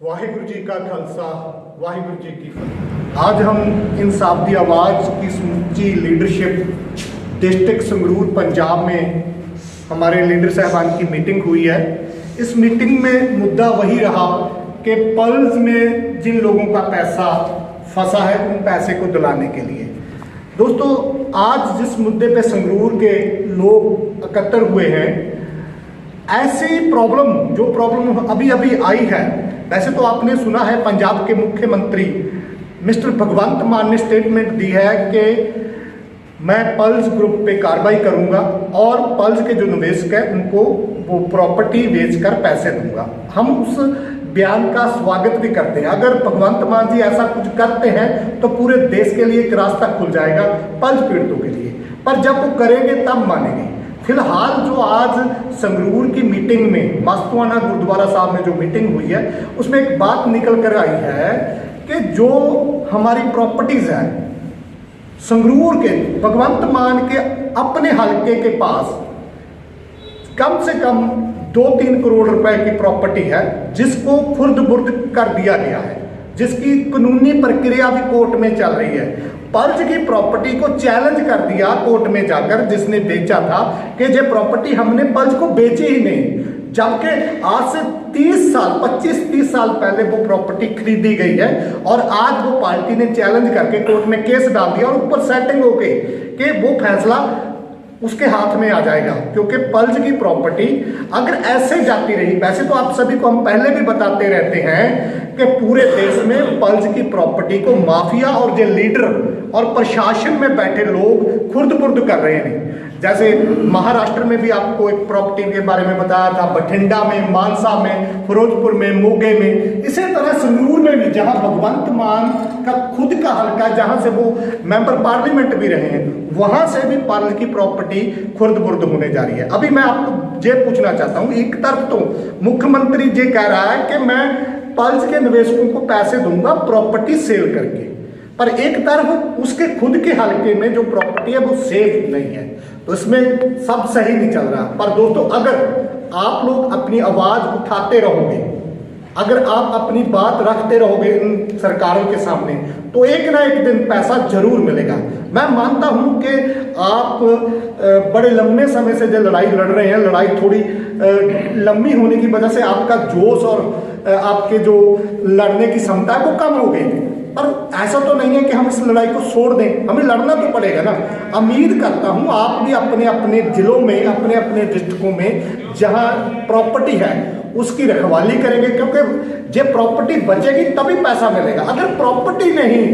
वाहिगुरु जी का खालसा वाहिगुरु जी की फतेह। आज हम इंसाफ दी आवाज़ की समूची लीडरशिप डिस्ट्रिक्ट संगरूर पंजाब में हमारे लीडर साहबान की मीटिंग हुई है। इस मीटिंग में मुद्दा वही रहा कि पल्स में जिन लोगों का पैसा फंसा है उन पैसे को दिलाने के लिए। दोस्तों, आज जिस मुद्दे पे संगरूर के लोग एकत्र हुए हैं, ऐसी जो प्रॉब्लम अभी अभी आई है। वैसे तो आपने सुना है पंजाब के मुख्यमंत्री मिस्टर भगवंत मान ने स्टेटमेंट दी है कि मैं पल्स ग्रुप पे कार्रवाई करूंगा और पल्स के जो निवेशक है उनको वो प्रॉपर्टी बेचकर पैसे दूंगा। हम उस बयान का स्वागत भी करते हैं। अगर भगवंत मान जी ऐसा कुछ करते हैं तो पूरे देश के लिए एक रास्ता खुल जाएगा पल्स पीड़ितों के लिए, पर जब वो करेंगे तब मानेंगे। फिलहाल जो आज संगरूर की मीटिंग में मस्तवाना गुरुद्वारा साहब में जो मीटिंग हुई है उसमें एक बात निकल कर आई है कि जो हमारी प्रॉपर्टीज है संगरूर के भगवंत मान के अपने हलके के पास कम से कम 2-3 करोड़ रुपए की प्रॉपर्टी है जिसको खुर्द-बुर्द कर दिया गया है, जिसकी कानूनी प्रक्रिया भी कोर्ट में चल रही है। पल्स की प्रॉपर्टी को चैलेंज कर दिया कोर्ट में जाकर जिसने बेचा था कि ये प्रॉपर्टी हमने पल्स को बेची ही नहीं, जबकि आज से 25-30 साल पहले वो प्रॉपर्टी खरीदी गई है और आज वो पार्टी ने चैलेंज करके कोर्ट में केस डाल दिया और ऊपर सेटिंग हो गई कि वो फैसला उसके हाथ में आ जाएगा, क्योंकि पल्स की प्रॉपर्टी अगर ऐसे जाती रही। वैसे तो आप सभी को हम पहले भी बताते रहते हैं कि पूरे देश में पल्स की प्रॉपर्टी को माफिया और जो लीडर और प्रशासन में बैठे लोग खुर्द-बुर्द कर रहे हैं। जैसे महाराष्ट्र में भी आपको एक प्रॉपर्टी के बारे में बताया था, बठिंडा में, मानसा में, फिरोजपुर में, मोगे में। इसी तरह संगरूर में भी जहां भगवंत मान का खुद का हल्का, जहां से वो मेंबर पार्लियामेंट भी रहे हैं, वहां से भी पल्स की प्रॉपर्टी खुर्द-बुर्द होने जा रही है। अभी मैं आपको ये पूछना चाहता हूं, एक तरफ तो मुख्यमंत्री ये कह रहा है कि मैं पल्स के निवेशकों को पैसे दूंगा प्रॉपर्टी सेल करके, पर एक तरफ उसके खुद के हलके में जो प्रॉपर्टी है वो सेफ नहीं है, तो इसमें सब सही नहीं चल रहा। पर दोस्तों, अगर आप लोग अपनी आवाज उठाते रहोगे, अगर आप अपनी बात रखते रहोगे इन सरकारों के सामने, तो एक ना एक दिन पैसा जरूर मिलेगा। मैं मानता हूं कि आप बड़े लंबे समय से जो लड़ाई लड़ रहे हैं, लड़ाई थोड़ी लंबी होने की वजह से आपका जोश और आपके जो लड़ने की क्षमता है वो कम हो गई, पर ऐसा तो नहीं है कि हम इस लड़ाई को छोड़ दें, हमें लड़ना तो पड़ेगा ना। उम्मीद करता हूं आप भी अपने अपने जिलों में, अपने अपने डिस्ट्रिक्टों में जहां प्रॉपर्टी है उसकी रखवाली करेंगे, क्योंकि जब प्रॉपर्टी बचेगी तभी पैसा मिलेगा। अगर प्रॉपर्टी नहीं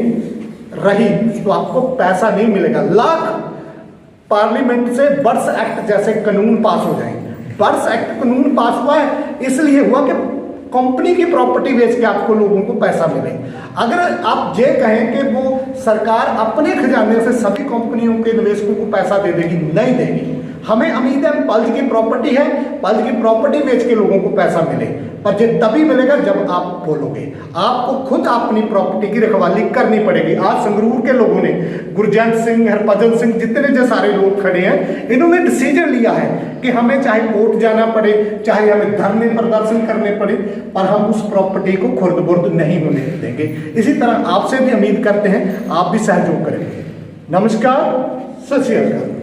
रही तो आपको पैसा नहीं मिलेगा। लाख पार्लियामेंट से बर्ड्स एक्ट जैसे कानून पास हो जाएंगे। बर्ड्स एक्ट कानून पास हुआ है इसलिए हुआ कि कंपनी की प्रॉपर्टी बेच के आपको लोगों को पैसा मिले। अगर आप ये कहें कि वो सरकार अपने खजाने से सभी कंपनियों के निवेशकों को पैसा दे देगी, नहीं देगी। हमें उम्मीद है पल्स की प्रॉपर्टी है, पल्स की प्रॉपर्टी बेच के लोगों को पैसा मिले, पर ये तभी मिलेगा जब आप बोलोगे। आपको खुद अपनी प्रॉपर्टी की रखवाली करनी पड़ेगी। आज संगरूर के लोगों ने, गुरजंत सिंह, हरभजन सिंह, जितने जो सारे लोग खड़े हैं, इन्होंने डिसीजन लिया है कि हमें चाहे कोर्ट जाना पड़े, चाहे हमें धरने प्रदर्शन करने पड़े, पर हम उस प्रॉपर्टी को खुर्द-बुर्द नहीं होने देंगे। इसी तरह आपसे भी उम्मीद करते हैं आप भी सहयोग करेंगे। नमस्कार, सत श्री अकाल।